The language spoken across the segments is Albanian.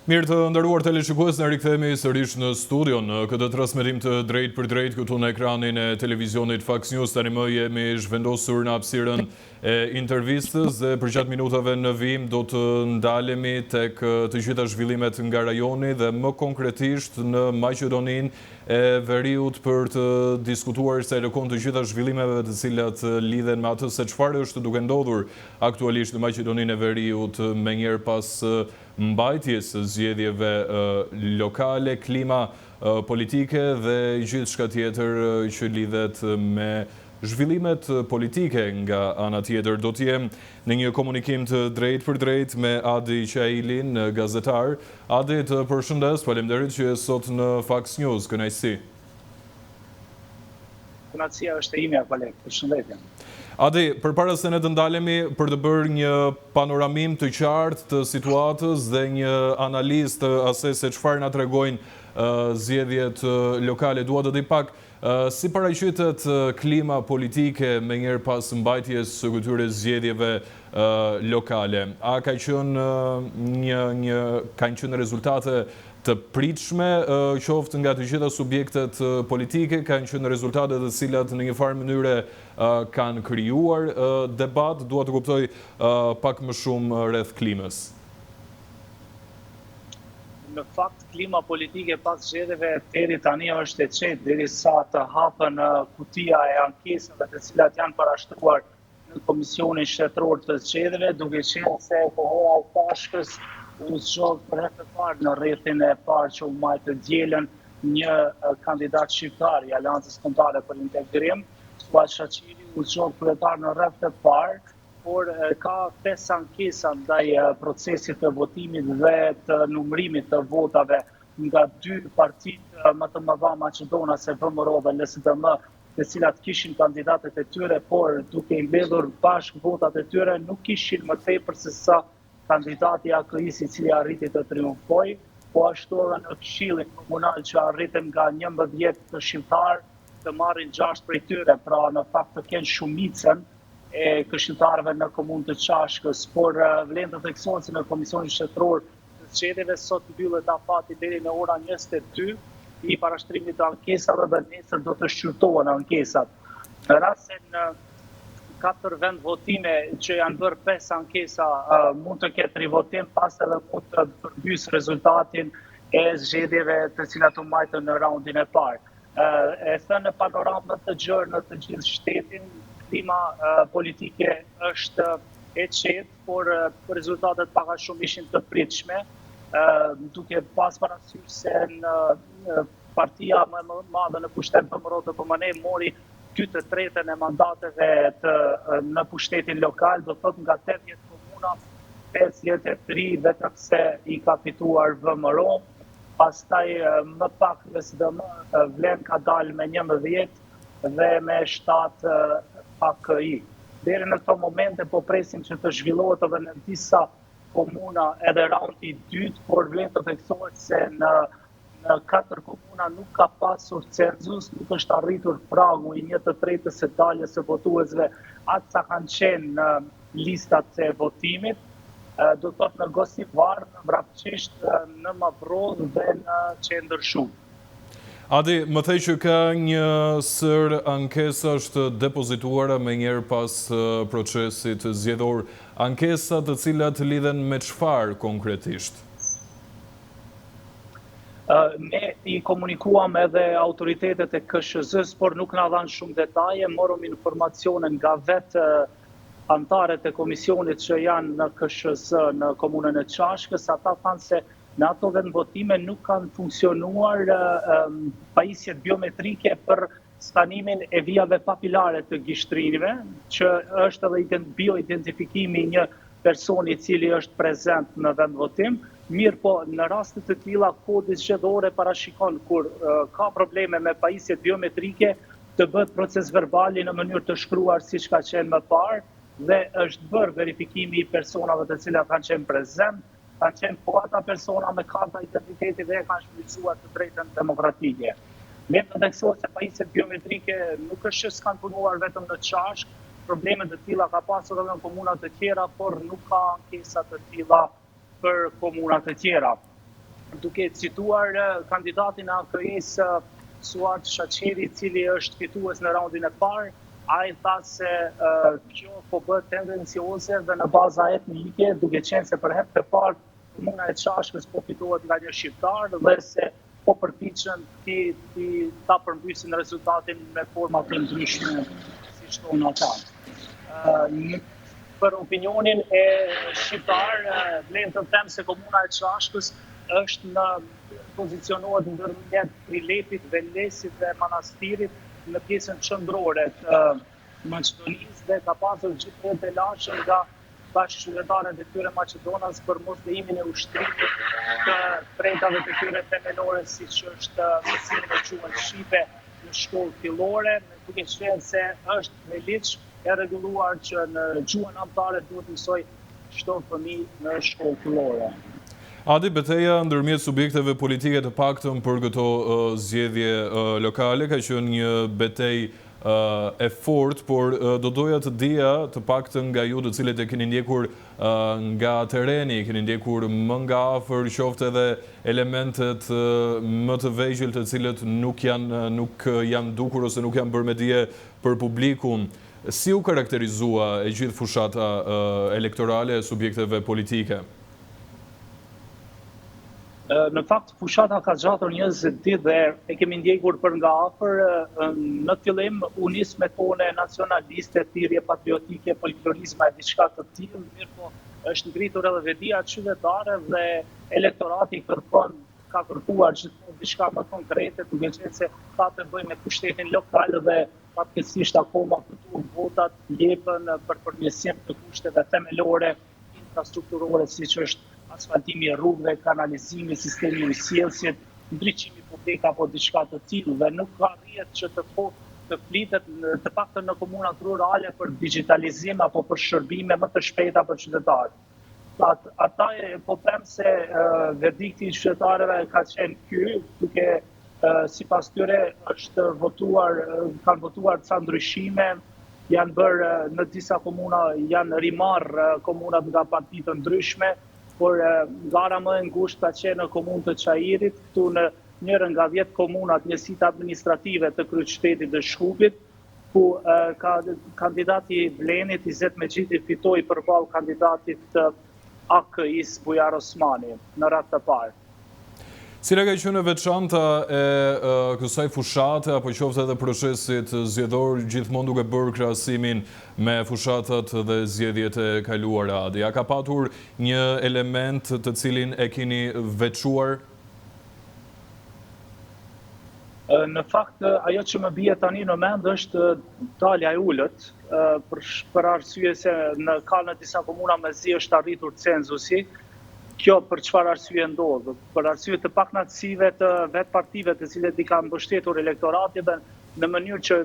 Mirë të nderuar teleshikues, ne rikthehemi sërish në studio në këtë transmetim të drejt për drejt këtu në ekranin e televizionit Fox News. Tani më jemi zhvendosur në hapësirën e intervistës dhe për gjatë minutave në vim do të ndalemi tek të gjitha zhvillimet nga rajoni dhe më konkretisht në Maqedoninë e Veriut për të diskutuar se rëkon të gjitha zhvillimeve të cilat lidhen me atë se çfarë është duke ndodhur aktualisht në Maqedoninë e Veriut menjëherë pas mbajtjes zgjedhjeve lokale, klima politike dhe gjithë shka tjetër që lidhet me zhvillimet politike nga ana tjetër. Do t'jem në një komunikim të drejt për drejt me Adi Qailin, gazetar. Adi, të përshëndes, faleminderit që je sot në Fox News, kënaqësi. Kënaqësia është e imja, koleg, përshëndetje. Adi, përpara se ne të ndalemi për të bërë një panoramim të qartë të situatës dhe një analizë të asaj se çfarë na tregojnë zgjedhjet lokale, dua të di pak si paraqitet klima politike menjëherë pas mbajtjes së këtyre zgjedhjeve lokale. A ka kanë qenë rezultate të pritshme, qoftë nga të gjitha subjektet politike, kanë qenë rezultate të cilat në një farë mënyre kanë krijuar debat, dua të kuptoj pak më shumë rreth klimës. Në fakt, klima politike pas zgjedhjeve deri tani është e qetë, derisa të hapën kutia e ankesave të cilat janë parashtruar në Komisionin Shtetëror të Zgjedhjeve, duke qenë se koha e pashkës u zgjodh për herë të parë në rrethin e parë që u majtë dielën një kandidat shqiptar i Aleancës Kombëtare për Integrim, Fuad Shaqiri, u zgjodh kryetar në rreth të parë, por ka 5 ankesa ndaj procesit të votimit dhe të numërimit të votave nga 2 partitë më të mëdha maqedonase, VMRO dhe LSDM, të cilat kishin kandidatet e tyre, por duke i mbledhur bashkë votat e tyre nuk kishin më tepër se sa kandidati AKI-s i cili arriti të triumfoj, po ashtu edhe në Këshillin Komunal që arritëm nga 11 të shqiptar të marrin 6 prej tyre, pra në fakt të kenë shumicën e këshilltarëve në komunë të Qashkës, por vlen të theksohet se në Komisionin Shtetëror të Zgjedhjeve sot mbyllet afati deri në ora 22 i parashtrimit të ankesave dhe nesër do të shqyrtohen ankesat. Në rast se në 4 vend votime që janë bërë 5 ankesa mund të ketë rivotim, pas edhe mund të përbys rezultatin e zgjedhjeve të cilat u majtën në raundin e parë. E thënë në panoramën të gjerë në të gjithë shtetin, klima politike është e qetë, por rezultatet paka shumë ishin të pritshme, duke pas parasysh se në partia më e madhe në pushtet VMRO të PMN mori 2/3 e mandateve në pushtetin lokal, do thot nga 80 komuna, 53 vetëm se i ka fituar VMRO, pastaj më pak LSDM vlen ka dalë me 11 dhe me 7 AKI. Deri në këto momente po presim që të zhvillohet edhe në disa komuna edhe raundi i dytë, por vlen të theksohet se në 4 komuna nuk ka pasur cenzus, nuk është arritur pragu i 1/3 së daljes së votuesve atë sa kanë qenë në listat e votimit, do të thotë në Gosivar, në Vrapçisht, në Mavrodh dhe në Qendërshup. Adi, më thej që ka një sër ankesash të depozituara menjëherë pas procesit zgjedhor, ankesa të cilat lidhen me çfarë konkretisht? Ne i komunikuam edhe autoritetet e KSZ-s, por nuk na dhanë shumë detaje, morëm informacione nga vetë antarët e komisionit që janë në KSZ në komunën e Qashkës, ata thanë se në ato vend votime nuk kanë funksionuar pajisjet biometrike për skanimin e vijave papilare të gishtrinjve, që është edhe bioidentifikimi një personi i cili është prezent në vend votim. Mirë po, në rastet të tilla, kodi zgjedhore parashikon kur ka probleme me pajisjet biometrike të bëhet proces verbali në mënyrë të shkruar siç ka qenë më parë dhe është bërë verifikimi i personave të cilat kanë qenë prezent, kanë qenë po ata persona me karta identiteti dhe kanë shfrytzuar të drejtën demokratike. Le të theksohet se pajisjet biometrike nuk është që s'kanë punuar vetëm në Qashk, probleme të tilla ka pasur edhe në komuna të tjera, por nuk ka ankesa të tilla për komunat e tjera. duke cituar kandidatin AKS Suart Shaqeri, i cili është fitues në raundin e parë. Ai tha se kjo po bëhet tendencioze dhe në baza etnike, duke qenë se për herë të parë komuna e Çashkës po fitohet nga një shqiptar dhe se po përpiqen ta përmbysin rezultatin me forma të ndryshme, siç thonë ata. Për opinionin e shqiptar, vlen të them se komuna e Çashkës është pozicionohet ndërmjet Prilepit, Velesit dhe Manastirit në pjesën qendrore të Maqedonisë dhe ka pasur gjithmonë telashe nga bashkëqytetarët e tyre Maqedonas për mos lejimin e ushtrimit të drejtave të tyre themelore, siç është mësimi e gjuhës shqipe në shkollë fillore, duke qenë se është me ligj e rregulluar që në gjuhën anëtare duhet mësoj çdo fëmijë në shkollë fillore. Adi, betejë ndërmjet subjekteve politike të paktën për këto zgjedhje lokale ka qenë një betejë e fortë, por do doja të dija të paktën nga ju të cilët e keni ndjekur nga tereni, keni ndjekur më nga afër, qoftë edhe elementet më të vegjël të cilët nuk janë dukur ose nuk janë bërë me dije për publikun. Si u karakterizua e gjithë fushata elektorale e subjekteve politike? Në fakt, fushata ka zgjatur 20 ditë dhe e kemi ndjekur për nga afër. Në fillim u nis me tone nacionaliste, thirrje patriotike, folklorizma e diçka të tillë, mirëpo është ngritur edhe vedia qytetare dhe elektorati ka kërkuar gjithmonë diçka më konkrete, duke qenë se ka të bëjë me pushtetin lokal dhe fatkeqësisht akoma këtu votat jepen për përmirësim të kushteve themelore infrastrukturore, siç është asfaltimi i rrugëve, kanalizimi, sistemi ujësjellësit, ndriçimi publik apo diçka të tillë, dhe nuk ka rrihet që të flitet të paktën në komunat rurale për digitalizim apo për shërbime më të shpejta për qytetarët. Ata po them se verdikti i qytetarëve ka qenë ky, duke sipas tyre kanë votuar ca ndryshime, janë bërë në disa komuna, janë rimarrë komunat nga parti të ndryshme, por gara më e ngushtë ka qenë në komunë të Çajirit, këtu në njërën nga 10 komunat njësitë administrative të kryeqytetit të Shkupit, ku kandidati Blenit, Izet Mexhiti, fitoi përballë kandidatit të AK-is Bujar Osmani në radhë të parë. Cila ka qenë e veçanta e kësaj fushate apo qoftë edhe procesit zgjedhor, gjithmonë duke bërë krahasimin me fushatat dhe zgjedhjet e kaluara? A ka patur një element të cilin e keni veçuar? Në fakt, ajo që më bie tani në mend është dalja e ulët, për arsye se ka në disa komuna mezi është arritur cenzusi. Kjo për çfarë arsye ndodh? Për arsye të pakënaqësive të vetë partive të cilët i kanë mbështetur elektoratin dhe në mënyrë që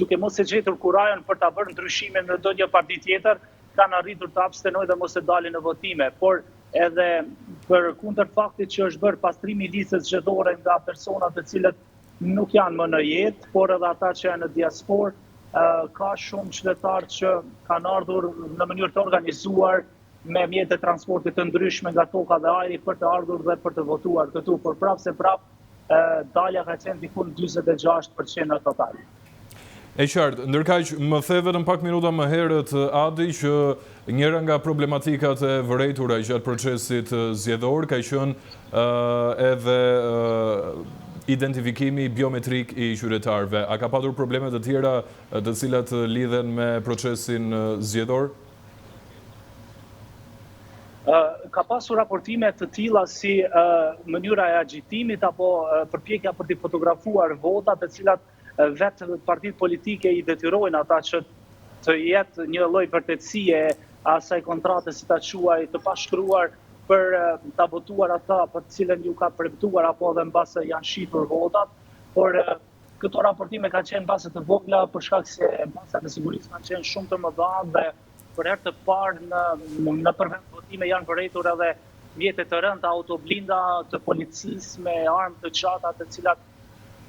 duke mos e gjetur kurajon për ta bërë ndryshime në ndonjë parti tjetër, kanë arritur të abstenojnë dhe mos e dalin në votime. Por edhe për kundër faktit që është bërë pastrimi i listës zgjedhore nga persona të cilët nuk janë më në jetë, por edhe ata që janë në diasporë, ka shumë qytetarë që kanë ardhur në mënyrë të organizuar me mjete transportit të ndryshme nga toka dhe ajri për të ardhur dhe për të votuar këtu, por prapë se prapë dalja ka qenë diku në 46% në total. E qartë, ndërkaq më the vetëm pak minuta më herët, Adi, që njëra nga problematikat e vërejtura gjatë procesit zgjedhor ka qenë edhe identifikimi biometrik i qytetarëve. A ka patur probleme të tjera të cilat lidhen me procesin zgjedhor? Ka pasur raportime të tilla si mënyra e agjitimit apo përpjekja për të fotografuar vota, të cilat vetë partitë politike i detyrojnë ata që të jetë një lloj vërtetësie asaj kontrate, si ta quaj, të pashkruar për ta votuar ata për të cilën ju ka premtuar apo edhe mbase janë shitur votat, por këto raportime kanë qenë mbase të vogla për shkak se masat e sigurisë kanë qenë shumë të mëdha dhe për herë të parë në përvend votime janë vërejtur edhe mjete të rënda, autoblinda të policisë me armë të qata, të cilat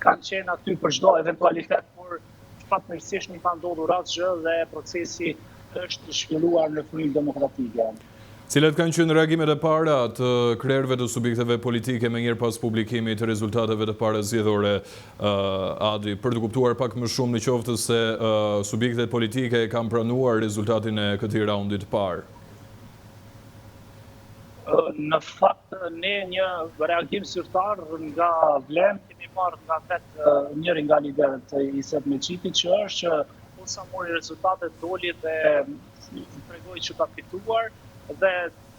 kanë qenë aty për çdo eventualitet, por fatmirësisht nuk ka ndodhur asgjë dhe procesi është zhvilluar në frymë demokratike. Cilat kanë qenë reagimet e para të krerëve të subjekteve politike me njëherë pas publikimit të rezultateve të para zgjedhore, Adi, për të kuptuar pak më shumë në qoftë se subjektet politike kanë pranuar rezultatin e këtij raundi të parë? Në fakt, ne një reagim zyrtar nga Vlem kemi marrë nga vetë njëri nga liderët e Isep Meçitit, që është që posa mori rezultatet doli dhe tregoi që ka fituar dhe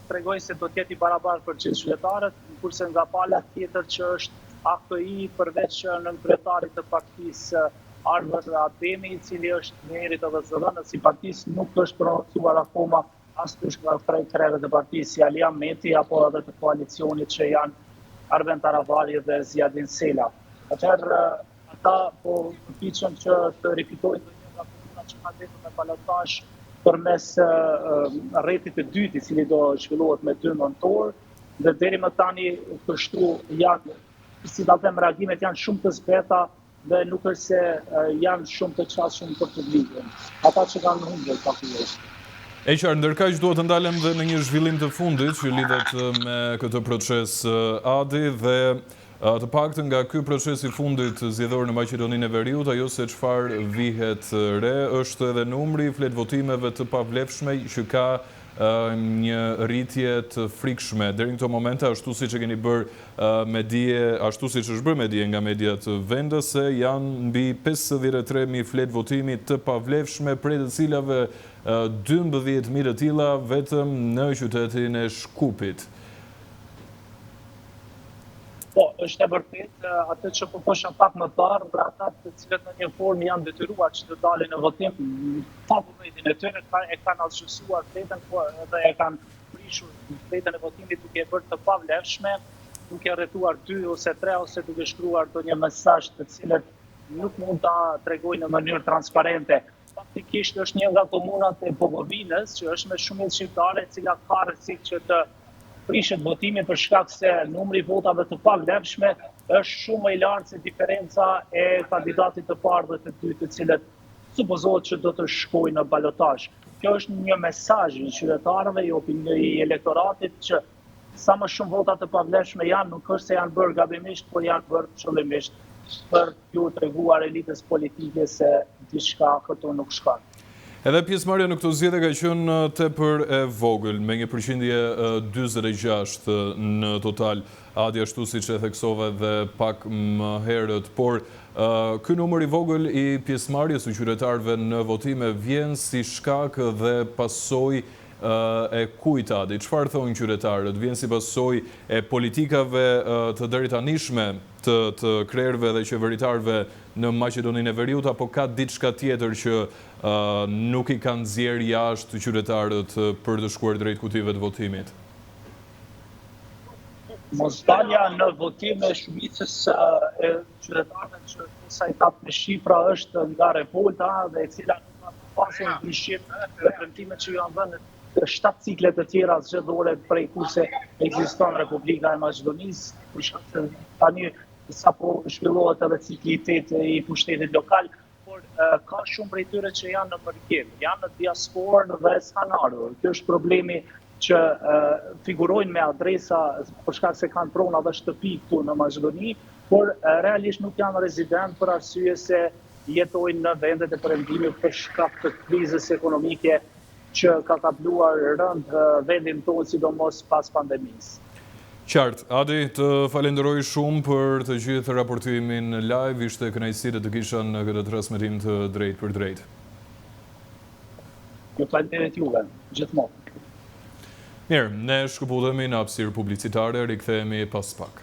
tregoi se do të jetë i barabartë për gjithë qytetarët, kurse nga pala tjetër që është AKI, përveç nënkryetarit të partisë Arvër Ademi, i cili është njëri të zëdhënës i partisë, nuk është prononcuar akoma askush nga krerët e partisë si Alian Meti apo edhe të koalicionit që janë Arben Taravalli dhe Zjadin Sela. Atëherë ata po përpiqen që të rifitojnë një nga komunat që kanë vetur me balotazh përmes rretit të dytë, i cili do zhvillohet me 2 nëntor, dhe deri më tani kështu janë, si ta them, reagimet janë shumë të zbeta dhe nuk është se janë shumë të qasshëm për publikun. Ata që kanë humbur fatikisht. E qartë, ndërkaq duhet të ndalem dhe në një zhvillim të fundit që lidhet me këtë proces, Adi, dhe të paktën nga ky proces i fundit zgjedhor në Maqedoninë e Veriut, ajo se çfarë vihet re është edhe numri i flet votimeve të pavlefshme që ka një rritje të frikshme. Deri në këto momente, ashtu siç e keni bërë me dije, ashtu siç është bërë me dije nga mediat vendase, janë mbi 53.000 flet votimi të pavlefshme, prej të cilave 12.000 të tilla vetëm në qytetin e Shkupit. Po, është e vërtet, atë që po thosha pak më parë, për ata të cilët në një formë janë detyruar që të dalin në votim, pa vullnetin e tyre e kanë asgjësuar fletën, po edhe e kanë prishur fletën e votimit duke e bërë të pavlefshme, duke rrethuar 2 ose 3 ose duke shkruar ndonjë mesazh të cilët nuk mund ta tregojnë në mënyrë transparente. Faktikisht është një nga komunat e Bogovinës, që është me shumicë shqiptare, e cila ka rrezik që të prishet votimin për shkak se numri i votave të pavlefshme është shumë më i lartë se diferenca e kandidatit të parë dhe të dytë, të cilët supozohet që do të shkojnë në balotazh. Kjo është një mesazh i qytetarëve, i elektoratit, që sa më shumë vota të pavlefshme janë, nuk është se janë bërë gabimisht, por janë bërë qëllimisht për t'ju treguar elitës politike se diçka këtu nuk shkon. Edhe pjesëmarrja në këto zgjedhje ka qenë tepër e vogël, me një përqindje 46 në total, Adi, ashtu siç e theksove dhe pak më herët, por ky numër i vogël i pjesëmarrjes së qytetarëve në votime vjen si shkak dhe pasojë e kujt, Adi? Çfarë thonë qytetarët? Vjen si pasojë e politikave të deritanishme të krerëve dhe qeveritarëve në Maqedoninë e Veriut, apo ka diçka tjetër që nuk i kanë nxjerrë jashtë qytetarët për të shkuar drejt kutive të votimit? Mosdalja në votime shumicës e qytetarëve që sa i kap me shifra është nga revolta dhe e cila nuk ka pasur ndryshim në premtimet që janë vënë 7 cikle të tjera zgjedhore prej kurse ekziston Republika e Maqedonisë, për shkak se tani sapo zhvillohet edhe cikli 8 i pushtetit lokal, por ka shumë prej tyre që janë në mërkim, janë në diasporë dhe s'kan ardhur. Kjo është problemi që figurojnë me adresa për shkak se kanë prona dhe shtëpi këtu në Maqedoni, por realisht nuk janë rezident për arsye se jetojnë në vendet e perëndimit për shkak të krizës ekonomike që ka kapluar rënd vendin tonë, sidomos pas pandemisë. Qartë, Adi, të falenderoj shumë për të gjithë raportimin live, ishte kënaqësi të kisha në këtë transmetim të drejt për drejt. Ju falenderoj juve, gjithmonë. Mirë, ne shkëputemi në hapësirë publicitare, rikthehemi pas pak.